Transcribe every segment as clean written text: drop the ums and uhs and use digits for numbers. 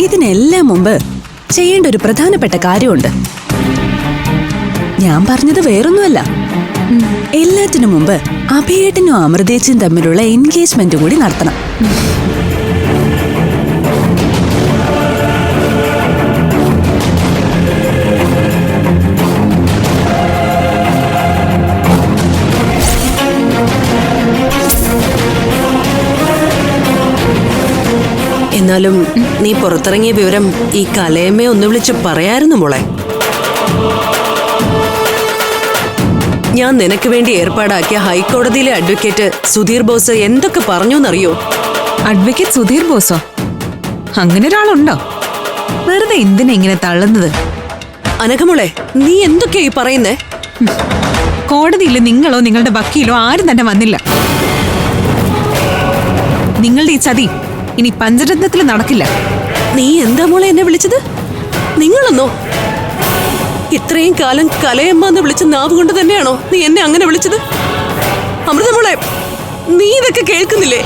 ഇതിനെല്ലാം മുമ്പ് ചെയ്യേണ്ട ഒരു പ്രധാനപ്പെട്ട കാര്യമുണ്ട്. ഞാൻ പറഞ്ഞത് വേറൊന്നുമല്ല. എല്ലാത്തിനു മുമ്പ് അഭിയേട്ടനും അമൃതേച്ചിയും തമ്മിലുള്ള എൻഗേജ്മെന്റ് കൂടി നടത്തണം. എന്നാലും നീ പുറത്തിറങ്ങിയ വിവരം ഈ കലയമ്മയെ ഒന്ന് വിളിച്ച് പറയായിരുന്നു മോളെ. ഞാൻ നിനക്ക് വേണ്ടി ഏർപ്പാടാക്കിയ ഹൈക്കോടതിയിലെ അഡ്വക്കേറ്റ് സുധീർ ബോസ് എന്തൊക്കെ പറഞ്ഞു എന്നറിയോ? അഡ്വക്കേറ്റ് സുധീർ ബോസോ? അങ്ങനെ ഒരാളുണ്ടോ? വെറുതെ എന്തിനാ ഇങ്ങനെ തള്ളുന്നത്? അനഘമോളെ, നീ എന്തൊക്കെയാ ഈ പറയുന്നേ? കോടതിയിൽ നിങ്ങളോ നിങ്ങളുടെ വക്കീലോ ആരും തന്നെ വന്നില്ല. നിങ്ങളുടെ ഈ ചതി ഇനി പഞ്ചരത്നത്തിൽ നടക്കില്ല. നീ എന്താ മോളെ എന്നെ വിളിച്ചത്? നിങ്ങളെന്നോ? ഇത്രയും കാലം കലയമ്മ എന്ന് വിളിച്ച നാവ് കൊണ്ട് തന്നെയാണോ നീ എന്നെ അങ്ങനെ വിളിച്ചത്? അമൃതമോളെ, നീ ഇതൊക്കെ കേൾക്കുന്നില്ലേ?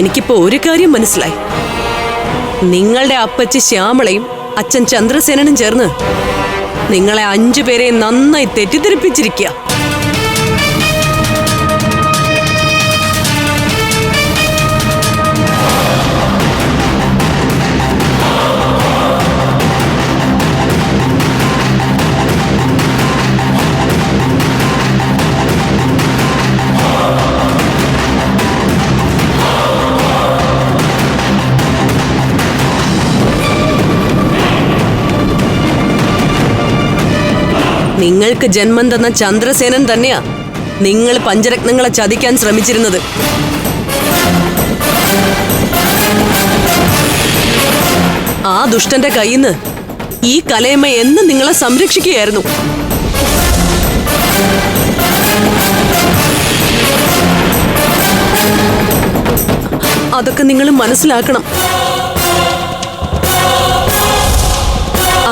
എനിക്കിപ്പോ ഒരു കാര്യം മനസ്സിലായി. നിങ്ങളുടെ അപ്പച്ചി ശ്യാമളയും അച്ഛൻ ചന്ദ്രസേനനും ചേർന്ന് നിങ്ങളെ 5 പേരെ നന്നായി തെറ്റിദ്ധരിപ്പിച്ചിരിക്കുക. നിങ്ങൾക്ക് ജന്മം തന്ന ചന്ദ്രസേനൻ തന്നെയാ നിങ്ങൾ പഞ്ചരത്നങ്ങളെ ചതിക്കാൻ ശ്രമിച്ചിരുന്നത്. ആ ദുഷ്ടന്റെ കയ്യിന്ന് ഈ കലയമ്മ എന്ന് നിങ്ങളെ സംരക്ഷിക്കുകയായിരുന്നു. അതൊക്കെ നിങ്ങൾ മനസ്സിലാക്കണം.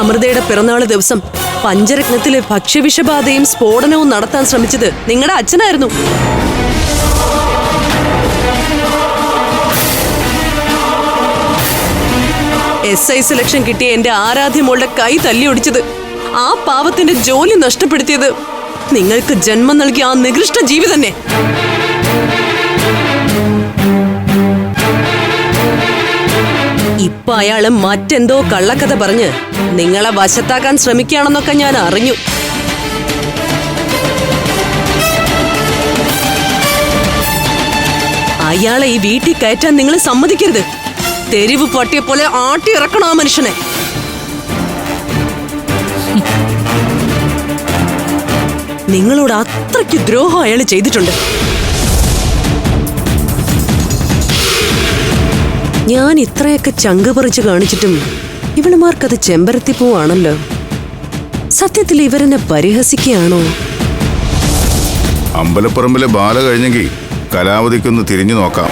അമൃതയുടെ പിറന്നാള് ദിവസം പഞ്ചരത്നത്തിലെ ഭക്ഷ്യവിഷബാധയും സ്ഫോടനവും നടത്താൻ ശ്രമിച്ചത് നിങ്ങളുടെ അച്ഛനായിരുന്നു. SI സെലക്ഷൻ കിട്ടിയ എന്റെ ആരാധ്യമോളുടെ കൈ തല്ലിയൊടിച്ചത്, ആ പാവത്തിന്റെ ജോലി നഷ്ടപ്പെടുത്തിയത് നിങ്ങൾക്ക് ജന്മം നൽകിയ ആ നികൃഷ്ട ജീവി തന്നെ. ഇപ്പൊ അയാള് മറ്റെന്തോ കള്ളക്കഥ പറഞ്ഞ് നിങ്ങളെ വശത്താക്കാൻ ശ്രമിക്കുകയാണെന്നൊക്കെ ഞാൻ അറിഞ്ഞു. അയാളെ ഈ വീട്ടിൽ കയറ്റാൻ നിങ്ങൾ സമ്മതിക്കരുത്. തെരുവ് പട്ടിയെ പോലെ ആട്ടി ഇറക്കണം ആ മനുഷ്യനെ. നിങ്ങളോട് അത്രയ്ക്ക് ദ്രോഹം അയാൾ ചെയ്തിട്ടുണ്ട്. ഞാൻ ഇത്രയൊക്കെ ചങ്ക് പറിച്ച് കാണിച്ചിട്ടും ഇവളുമാർക്കത് ചെമ്പരത്തി പൂവാണല്ലോ. സത്യത്തിൽ ഇവരെന്നെ പരിഹസിക്കുകയാണോ? അമ്പലപ്പറമ്പിലെ ബാല കഴിഞ്ഞെങ്കിൽ കലാവതിക്കൊന്ന് തിരിഞ്ഞു നോക്കാം.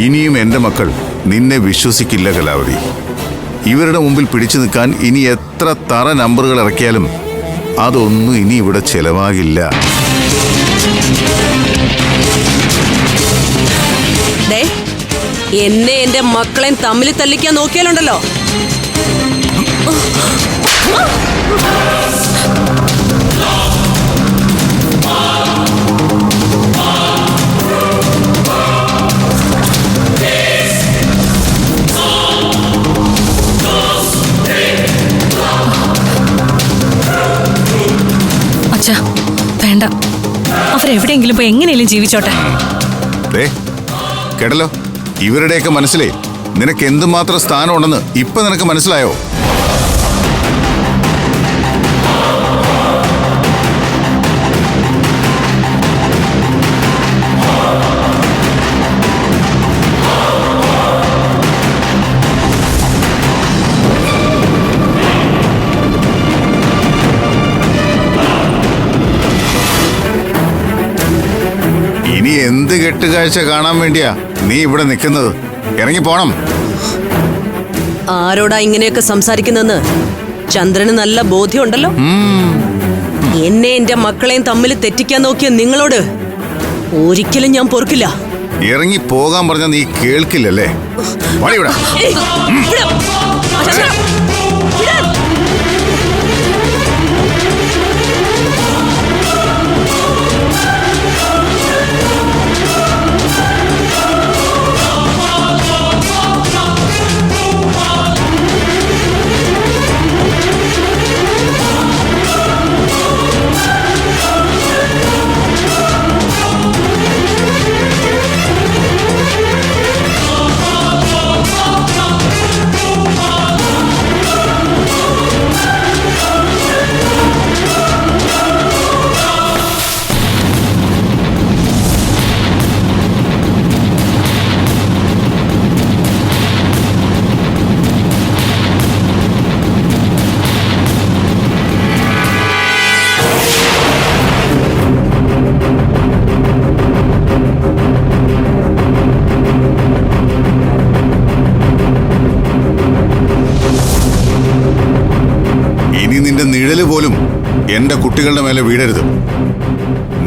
ഇനിയും എന്റെ മക്കൾ നിന്നെ വിശ്വസിക്കില്ല കലാവതി. ഇവരുടെ മുമ്പിൽ പിടിച്ചു നിൽക്കാൻ ഇനി എത്ര തറ നമ്പറുകൾ ഇറക്കിയാലും അതൊന്നും ഇനി ഇവിടെ ചെലവാകില്ല. എന്നെ എന്റെ മക്കളെയും തമ്മിൽ തല്ലിക്കാൻ നോക്കിയാലുണ്ടല്ലോ. അച്ഛാ വേണ്ട, അവരെവിടെയെങ്കിലും പോയി എങ്ങനെയും ജീവിച്ചോട്ടെ. കേട്ടല്ലോ, ഇവരുടെയൊക്കെ മനസ്സിലേ നിനക്ക് എന്തുമാത്രം സ്ഥാനമുണ്ടെന്ന് ഇപ്പൊ നിനക്ക് മനസ്സിലായോ? കെട്ടുകാഴ്ച കാണാൻ വേണ്ടിയാ നീ ഇവിടെ നിൽക്കുന്നത്. ഇറങ്ങി പോണം. ആരോടാ ഇങ്ങനെയൊക്കെ സംസാരിക്കുന്നെന്ന് ചന്ദ്രന് നല്ല ബോധ്യമുണ്ടല്ലോ. എന്നെ എന്റെ മക്കളെയും തമ്മിൽ തെറ്റിക്കാൻ നോക്കിയ നിങ്ങളോട് ഒരിക്കലും ഞാൻ പൊറുക്കില്ല. ഇറങ്ങി പോകാൻ പറഞ്ഞ നീ കേൾക്കില്ലല്ലേ? വാടി ഇവിടെ. ഏയ്, വിടാം. അച്ഛാ, വിടാൻ. ഇനി നിന്റെ നിഴല് പോലും എന്റെ കുട്ടികളുടെ മേലെ വീഴരുത്.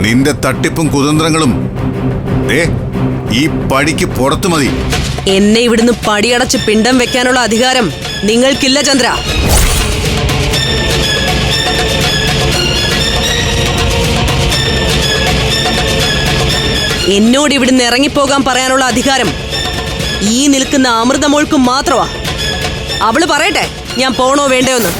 നിന്റെ തട്ടിപ്പും കുതന്ത്രങ്ങളും ഈ പടിക്ക് പുറത്തു മതി. എന്നെ ഇവിടുന്ന് പടിയടച്ച് പിണ്ടം വെക്കാനുള്ള അധികാരം നിങ്ങൾക്കില്ല ചന്ദ്ര. എന്നോട് ഇവിടുന്ന് ഇറങ്ങിപ്പോകാൻ പറയാനുള്ള അധികാരം ഈ നിൽക്കുന്ന അമൃതമോൾക്കും മാത്രമാ. അവള് പറയട്ടെ ഞാൻ പോണോ വേണ്ടയോന്ന്.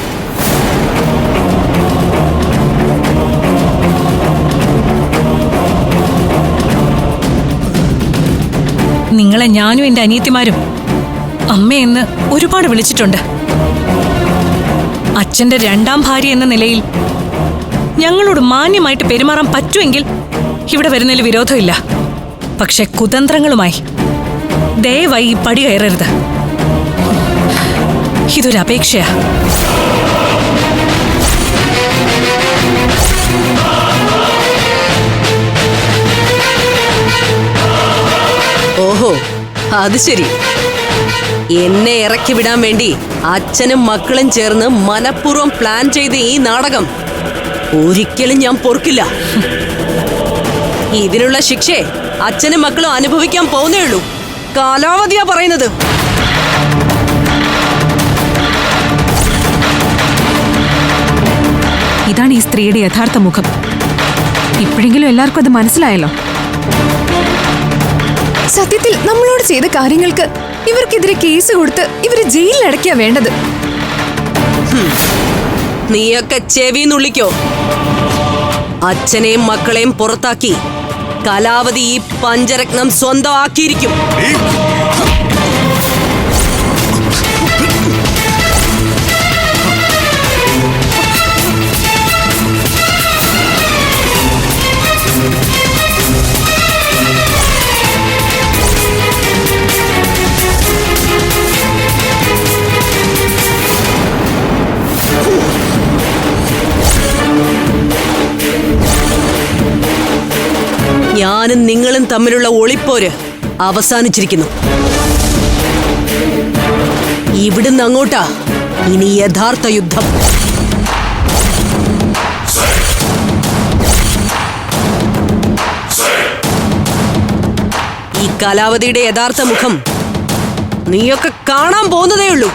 നിങ്ങളെ ഞാനും എന്റെ അനിയത്തിമാരും അമ്മയെന്ന് ഒരുപാട് വിളിച്ചിട്ടുണ്ട്. അച്ഛന്റെ രണ്ടാം ഭാര്യ എന്ന നിലയിൽ ഞങ്ങളോട് മാന്യമായിട്ട് പെരുമാറാൻ പറ്റുമെങ്കിൽ ഇവിടെ വരുന്നതിൽ വിരോധമില്ല. പക്ഷെ കുതന്ത്രങ്ങളുമായി ദയവായി ഈ പടി കയറരുത്. ഇതൊരു അപേക്ഷയാ. ഓഹോ, അത് ശരി. എന്നെ ഇറക്കി വിടാൻ വേണ്ടി അച്ഛനും മക്കളും ചേർന്ന് മനഃപൂർവ്വം പ്ലാൻ ചെയ്ത ഈ നാടകം ഒരിക്കലും ഞാൻ പൊറുക്കില്ല. ഇതിനുള്ള ശിക്ഷയെ അച്ഛനും മക്കളും അനുഭവിക്കാൻ പോകുന്നേ ഉള്ളൂ. കാലാവധിയാ പറയുന്നത്. ഇതാണ് ഈ സ്ത്രീയുടെ യഥാർത്ഥ മുഖം. ഇപ്പോഴെങ്കിലും എല്ലാവർക്കും അത് മനസ്സിലായല്ലോ. സത്യത്തിൽ നമ്മളോട് ചെയ്ത കാര്യങ്ങൾക്ക് ഇവർക്കെതിരെ കേസ് കൊടുത്ത് ഇവര് ജയിലിലടയ്ക്കാ വേണ്ടത്. നീയൊക്കെ ചെവി നുള്ളിക്കോ. അച്ഛനെയും മക്കളെയും പുറത്താക്കി കലാവധി ഈ പഞ്ചരത്നം സ്വന്തമാക്കിയിരിക്കും. ഞാനും നിങ്ങളും തമ്മിലുള്ള ഒളിപ്പോര് അവസാനിച്ചിരിക്കുന്നു. ഇവിടുന്ന് അങ്ങോട്ടാ ഇനി യഥാർത്ഥ യുദ്ധം. ഈ കലാവധിയുടെ യഥാർത്ഥ മുഖം നീയൊക്കെ കാണാൻ പോകുന്നതേ ഉള്ളൂ.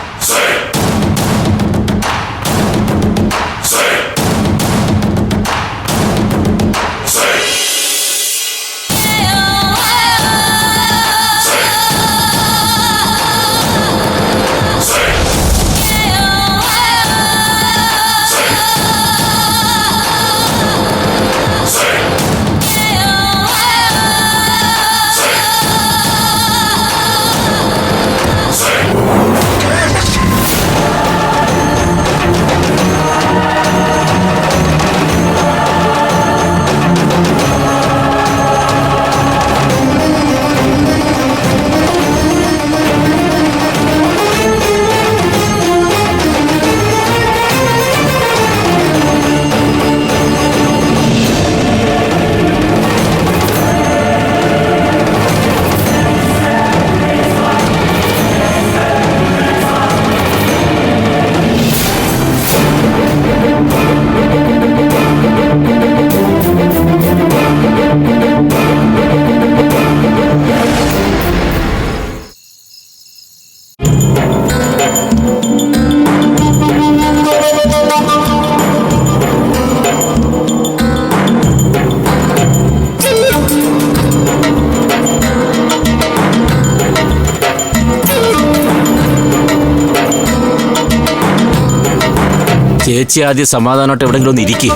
ചേച്ചി ആദ്യം സമാധാനമായിട്ട് എവിടെയെങ്കിലും ഒന്ന് ഇരിക്കുക.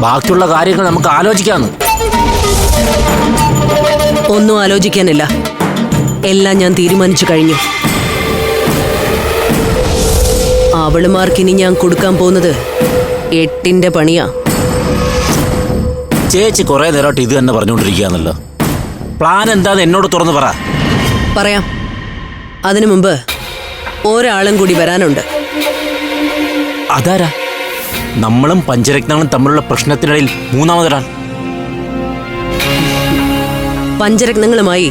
ബാക്കിയുള്ള കാര്യങ്ങൾ നമുക്ക് ആലോചിക്കാന്ന്. ഒന്നും ആലോചിക്കാനില്ല, എല്ലാം ഞാൻ തീരുമാനിച്ചു കഴിഞ്ഞു. അവളുമാർക്കിനി ഞാൻ കൊടുക്കാൻ പോകുന്നത് 8ന്റെ പണിയാ. ചേച്ചി കുറെ നേരമായിട്ട് ഇത് തന്നെ പറഞ്ഞുകൊണ്ടിരിക്കുകയാണല്ലോ. പ്ലാൻ എന്താന്ന് എന്നോട് തുറന്നു പറ. പറയാം. അതിനു മുമ്പ് ഒരാളും കൂടി വരാനുണ്ട്. അതാരാ? നമ്മളും പഞ്ചരത്നങ്ങളും തമ്മിലുള്ള പ്രശ്നത്തിനിടയിൽ മൂന്നാമതൊരാൾ. പഞ്ചരത്നങ്ങളുമായി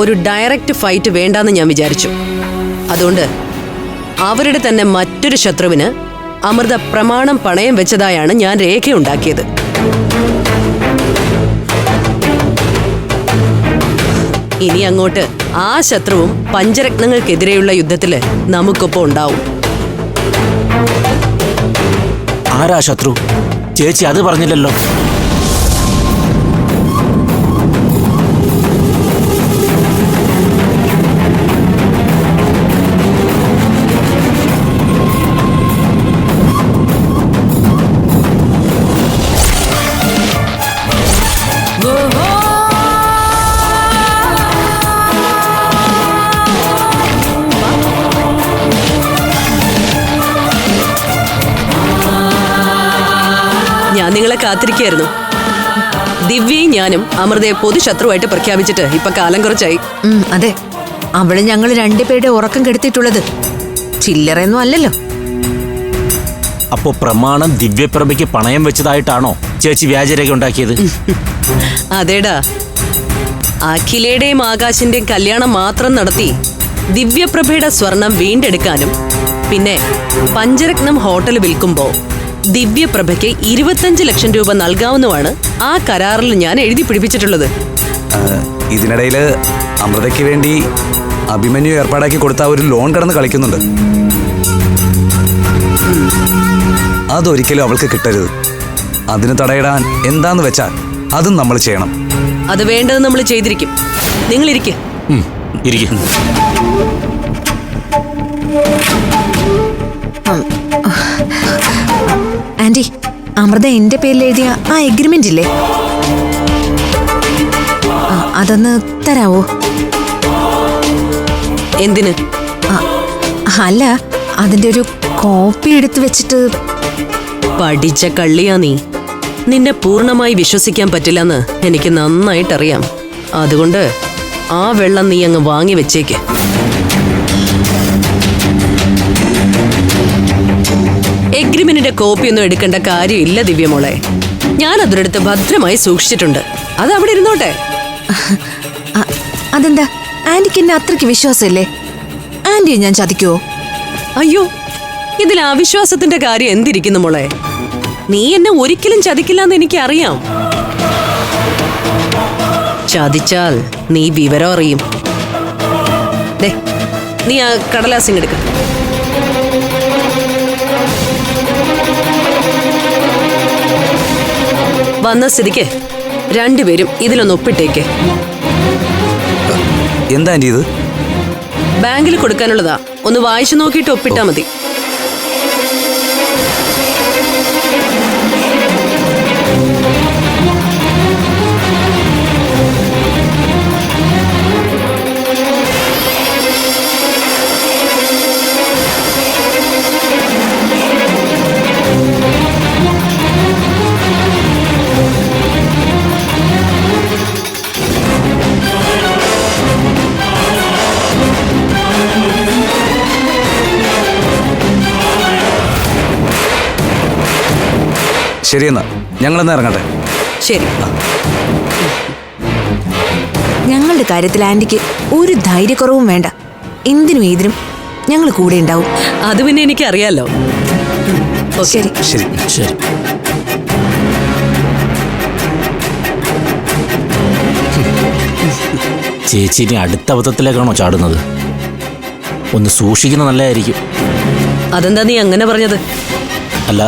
ഒരു ഡയറക്റ്റ് ഫൈറ്റ് വേണ്ടാന്ന് ഞാൻ വിചാരിച്ചു. അതുകൊണ്ട് അവരുടെ തന്നെ മറ്റൊരു ശത്രുവിന് അമൃത പ്രമാണം പണയം വെച്ചതായാണ് ഞാൻ രേഖയുണ്ടാക്കിയത്. ഇനി അങ്ങോട്ട് ആ ശത്രുവും പഞ്ചരത്നങ്ങൾക്കെതിരെയുള്ള യുദ്ധത്തില് നമുക്കൊപ്പം ഉണ്ടാവും. ആരാ ശത്രു? ചേച്ചി അത് പറഞ്ഞില്ലല്ലോ. ഞാൻ നിങ്ങളെ കാത്തിരിക്കായിരുന്നു. ദിവ്യയും ഞാനും അമൃതയെ പൊതുശത്രുവായിട്ട് പ്രഖ്യാപിച്ചിട്ട് ഇപ്പൊ കാലം കുറച്ചായി. അതെ, അവള് ഞങ്ങൾ രണ്ടുപേരുടെ ഉറക്കം കെടുത്തിട്ടുള്ളത് ചില്ലറയൊന്നും അല്ലല്ലോ. അപ്പോ പ്രമാണം ദിവ്യപ്രഭയ്ക്ക് പണയം വെച്ചതായിട്ടാണോ ചേച്ചി വ്യാജരേഖ ഉണ്ടാക്കിയത്? അതേടാ, അഖിലയുടെയും ആകാശിന്റെയും കല്യാണം മാത്രം നടത്തി ദിവ്യപ്രഭയുടെ സ്വർണം വീണ്ടെടുക്കാനും പിന്നെ പഞ്ചരത്നം ഹോട്ടൽ വിൽക്കുമ്പോ ദിവ്യപ്രഭയ്ക്ക് 25 ലക്ഷം രൂപ നൽകാവുന്നതാണ് ആ കരാറിൽ ഞാൻ എഴുതി പിടിപ്പിച്ചിട്ടുള്ളത്. ഇതിനിടയില് അമൃതയ്ക്ക് വേണ്ടി അഭിമന്യു ഏർപ്പാടാക്കി കൊടുത്ത ഒരു ലോൺ കടന്ന് കളിക്കുന്നുണ്ട്. അതൊരിക്കലും അവൾക്ക് കിട്ടരുത്. അതിന് തടയിടാൻ എന്താന്ന് വെച്ചാൽ അതും നമ്മൾ ചെയ്യണം. അത് വേണ്ടത് നമ്മൾ ചെയ്തിരിക്കും. നിങ്ങൾ ഇരിക്കും. ആന്റി, അമൃത എന്റെ പേരിൽ എഴുതിയ ആ എഗ്രിമെന്റ് ഇല്ലേ, അതൊന്ന് തരാവോ? എന്തിന്? അല്ല, അതിന്റെ ഒരു കോപ്പി എടുത്ത് വെച്ചിട്ട്. പഠിച്ച കള്ളിയാ നീ. നിന്നെ പൂർണ്ണമായി വിശ്വസിക്കാൻ പറ്റില്ലെന്ന് എനിക്ക് നന്നായിട്ടറിയാം. അതുകൊണ്ട് ആ വെള്ളം നീ അങ്ങ് വാങ്ങി വെച്ചേക്ക്. എഗ്രിമെന്റിന്റെ കോപ്പിയൊന്നും എടുക്കേണ്ട കാര്യമില്ല ദിവ്യമോളെ. ഞാൻ അതിനടുത്ത് ഭദ്രമായി സൂക്ഷിച്ചിട്ടുണ്ട്. അത് അവിടെ ഇരുന്നോട്ടെ. അതെന്താ ആന്റിക്ക് എന്നെ അത്രയ്ക്ക് വിശ്വാസമില്ലേ? ആന്റിയെ ഞാൻ ചതിക്കുവോ? അയ്യോ, ഇതിൽ അവിശ്വാസത്തിന്റെ കാര്യം എന്തിരിക്കുന്നു മോളെ? നീ എന്നെ ഒരിക്കലും ചതിക്കില്ലെന്ന് എനിക്കറിയാം. ചതിച്ചാൽ നീ വിവരം അറിയും. ദേ, നീ ആ കടലാസിങ്ങെടുക്ക. വന്ന സ്ഥിതിക്ക് രണ്ടുപേരും ഇതിലൊന്ന് ഒപ്പിട്ടേക്ക്. എന്താ ആന്റി ഇത്? ബാങ്കിൽ കൊടുക്കാനുള്ളതാ. ഒന്ന് വായിച്ചു നോക്കിയിട്ട് ഒപ്പിട്ടാ മതി. ശരിയെന്നാ, ഞങ്ങളെന്നാ ഇറങ്ങട്ടെ. ശരി. ഞങ്ങളുടെ കാര്യത്തിൽ ആന്റിക്ക് ഒരു ധൈര്യക്കുറവും വേണ്ട. എന്തിനും ഏതിനും ഞങ്ങൾ കൂടെ ഉണ്ടാവും. അത് പിന്നെ എനിക്കറിയാലോ. ശരി ശരി ശരി. ചേച്ചി ഇനി അടുത്ത അബദ്ധത്തിലേക്കാണോ ചാടുന്നത്? ഒന്ന് സൂക്ഷിക്കുന്ന നല്ലതായിരിക്കും. അതെന്താ നീ അങ്ങനെ പറഞ്ഞത്? അല്ല,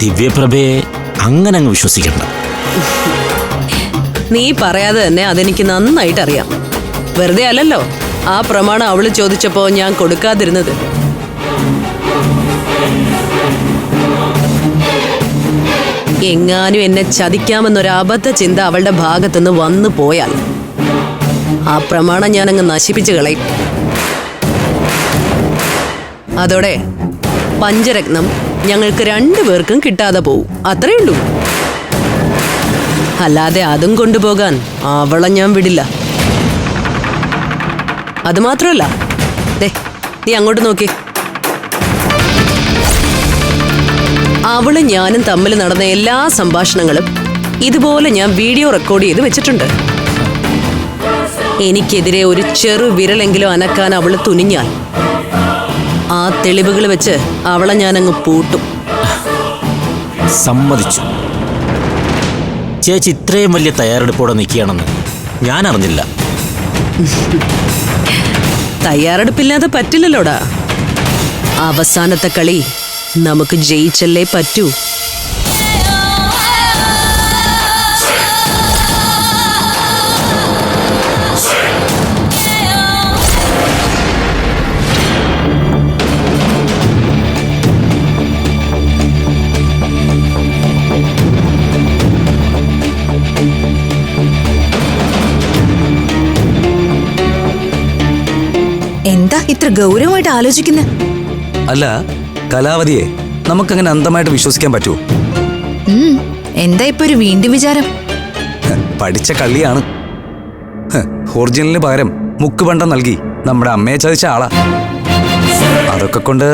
ദിവ്യപ്രഭയെ അങ്ങനെ അങ്ങ് വിശ്വസിക്കണ്ട. നീ പറയാതെ തന്നെ അതെനിക്ക് നന്നായിട്ട് അറിയാം. വെറുതെ അല്ലല്ലോ ആ പ്രമാണം അവള് ചോദിച്ചപ്പോ ഞാൻ കൊടുക്കാതിരുന്നത്. എങ്ങാനും എന്നെ ചതിക്കാമെന്നൊരു അബദ്ധ ചിന്ത അവളുടെ ഭാഗത്തുനിന്ന് വന്നു പോയാൽ ആ പ്രമാണം ഞാനങ്ങ് നശിപ്പിച്ചു കളയും. അതോടെ പഞ്ചരത്നം ഞങ്ങൾക്ക് രണ്ടുപേർക്കും കിട്ടാതെ പോവും. അത്രേ ഉള്ളൂ. അല്ലാതെ അതും കൊണ്ടുപോകാൻ അവളെ ഞാൻ വിടില്ല. അതുമാത്രമല്ല, ദേ നീ അങ്ങോട്ട് നോക്കി. അവളും ഞാനും തമ്മിൽ നടന്ന എല്ലാ സംഭാഷണങ്ങളും ഇതുപോലെ ഞാൻ വീഡിയോ റെക്കോർഡ് ചെയ്ത് വെച്ചിട്ടുണ്ട്. എനിക്കെതിരെ ഒരു ചെറു വിരലെങ്കിലും അനക്കാൻ അവള് തുനിഞ്ഞാൽ ആ തെളിവുകൾ വെച്ച് അവളെ ഞാനങ്ങ് പൂട്ടും. സമ്മതിച്ചു. ചേച്ചി ഇത്രയും വലിയ തയ്യാറെടുപ്പോടെ നിൽക്കുകയാണെന്ന് ഞാൻ അറിഞ്ഞില്ല. തയ്യാറെടുപ്പില്ലാതെ പറ്റില്ലല്ലോടാ. അവസാനത്തെ കളി നമുക്ക് ജയിച്ചല്ലേ പറ്റൂ. എന്താ ഇത്ര ഗൗരവമായിട്ട് ആലോചിക്കുന്നത്? അല്ല, കലാവതിയെ നമുക്കങ്ങനെ അന്ധമായിട്ട് വിശ്വസിക്കാൻ പറ്റുമോ? എന്താ ഇപ്പൊ ഒരു വീണ്ടും വിചാരം? പഠിച്ച കള്ളിയാണ്. ഒറിജിനലിന് പകരം മുക്കുപണ്ടം നൽകി നമ്മുടെ അമ്മയെ ചതിച്ച ആളാ. അതൊക്കെ കൊണ്ട്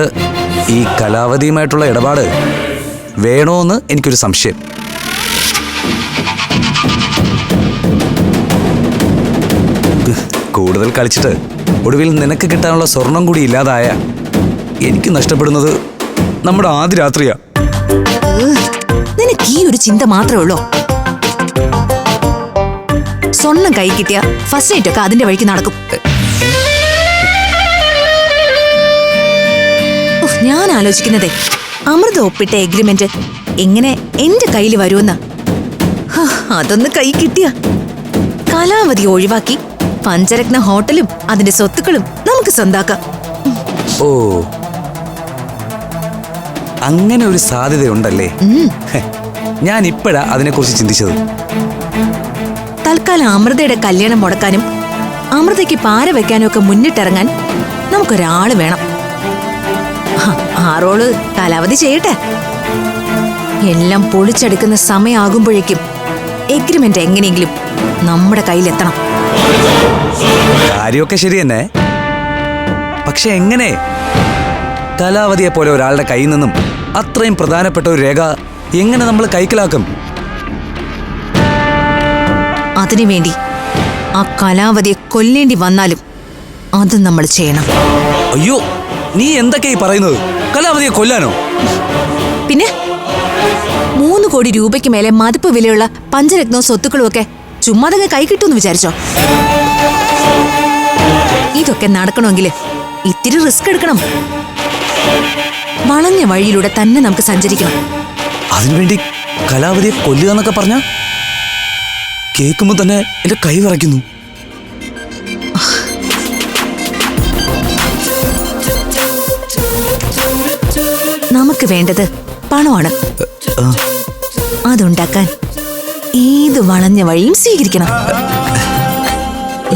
ഈ കലാവതിയുമായിട്ടുള്ള ഇടപാട് വേണോന്ന് എനിക്കൊരു സംശയം. കൂടുതൽ കളിച്ചിട്ട് ഒടുവിൽ നിനക്ക് കിട്ടാനുള്ള സ്വർണം കൂടി ഇല്ലാതായ എനിക്ക് നഷ്ടപ്പെടുന്നത് നമ്മുടെ ആദ്യ രാത്രിയാ. നിനക്ക് ഈ ഒരു ചിന്ത മാത്രമേ ഉള്ളൂ. സ്വർണം കൈ കിട്ടിയ ഫസ്റ്റ് നൈറ്റ് ഒക്കെ അതിന്റെ വഴിക്ക് നടക്കും. ഞാൻ ആലോചിക്കുന്നതേ, അമൃത ഒപ്പിട്ട എഗ്രിമെന്റ് എങ്ങനെ എന്റെ കയ്യിൽ വരുമെന്ന്. അതൊന്ന് കൈ കിട്ടിയ കലാവതി ഒഴിവാക്കി പഞ്ചരത്ന ഹോട്ടലും അതിന്റെ സ്വത്തുക്കളും നമുക്ക് സ്വന്താക്കാം. ഓ, അങ്ങനെ ഒരു സാധ്യതയുണ്ടല്ലേ? ഞാൻ ഇപ്പോഴാ അതിനെക്കുറിച്ച് ചിന്തിച്ചത്. തൽക്കാലം അമൃതയുടെ കല്യാണം മുടക്കാനും അമൃതയ്ക്ക് പാര വെക്കാനും ഒക്കെ മുന്നിട്ടിറങ്ങാൻ നമുക്കൊരാള് വേണം. ആ റോള് കലാവതി ചെയ്യട്ടെ. എല്ലാം പൊളിച്ചെടുക്കുന്ന സമയമാകുമ്പോഴേക്കും എഗ്രിമെന്റ് എങ്ങനെയെങ്കിലും നമ്മുടെ കയ്യിലെത്തണം. കാര്യമൊക്കെ ശരി തന്നെ. പക്ഷെ എങ്ങനെ കലാവതിയെ പോലെ ഒരാളുടെ കയ്യിൽ നിന്നും അത്രയും പ്രധാനപ്പെട്ട ഒരു രേഖ എങ്ങനെ നമ്മൾ കൈക്കലാക്കും? അതിനുവേണ്ടി ആ കലാവതിയെ കൊല്ലേണ്ടി വന്നാലും അത് നമ്മൾ ചെയ്യണം. അയ്യോ, നീ എന്തൊക്കെയായി പറയുന്നത്? കലാവതിയെ കൊല്ലാനോ? പിന്നെ 3 കോടി രൂപയ്ക്ക് മേലെ മതിപ്പ് വിലയുള്ള പഞ്ചരത്നവും സ്വത്തുക്കളും ഒക്കെ ചുമ്മാതങ്ങ് കൈ കിട്ടുമെന്ന് വിചാരിച്ചോ? ഇതൊക്കെ നടക്കണമെങ്കിൽ ഇത്തിരി റിസ്ക് എടുക്കണം. വളഞ്ഞ വഴിയിലൂടെ തന്നെ നമുക്ക് സഞ്ചരിക്കണം. അതിനുവേണ്ടി കലാവതിയെ കൊല്ലുക എന്നൊക്കെ പറഞ്ഞ കേൾക്കുമ്പോ തന്നെ എന്റെ കൈ വിറയ്ക്കുന്നു. നമുക്ക് വേണ്ടത് പണമാണ്. അതുണ്ടാക്കാൻ ഏത് വളഞ്ഞ വഴിയും സ്വീകരിക്കണം.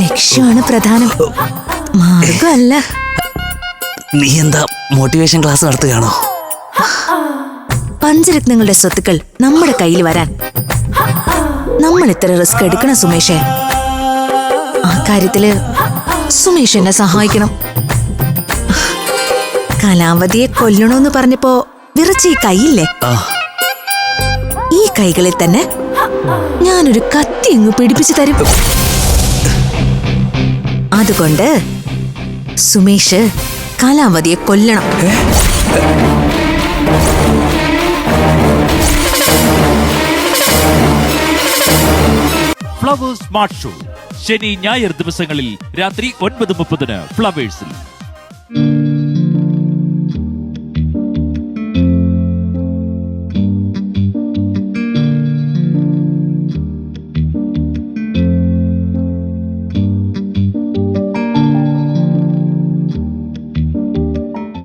ലക്ഷ്യമാണ് പ്രധാനം, മാർഗമല്ല. നീ എന്താ മോട്ടിവേഷൻ ക്ലാസ് നടത്തുകയാണോ? പഞ്ചരത്നങ്ങളുടെ സ്വത്തുക്കൾ നമ്മുടെ കയ്യിൽ വരാൻ നമ്മൾ ഇത്ര റിസ്ക് എടുക്കണം സുമേഷേ. ആ കാര്യത്തില് സുമേഷ് എന്നെ സഹായിക്കണം. കലാവതിയെ കൊല്ലണോന്ന് പറഞ്ഞപ്പോ വിറച്ച ഈ കൈയില്ലേ, ഈ കൈകളിൽ തന്നെ ഞാനൊരു കത്തി അങ്ങ് പിടിപ്പിച്ചു തരും. അതുകൊണ്ട് സുമേഷ് കലാവതിയെ കൊല്ലണം. ഫ്ലവേഴ്സ് സ്മാർട്ട് ഷോ ശനി ഞായർ ദിവസങ്ങളിൽ രാത്രി 9:30 ഫ്ലവേഴ്സിൽ.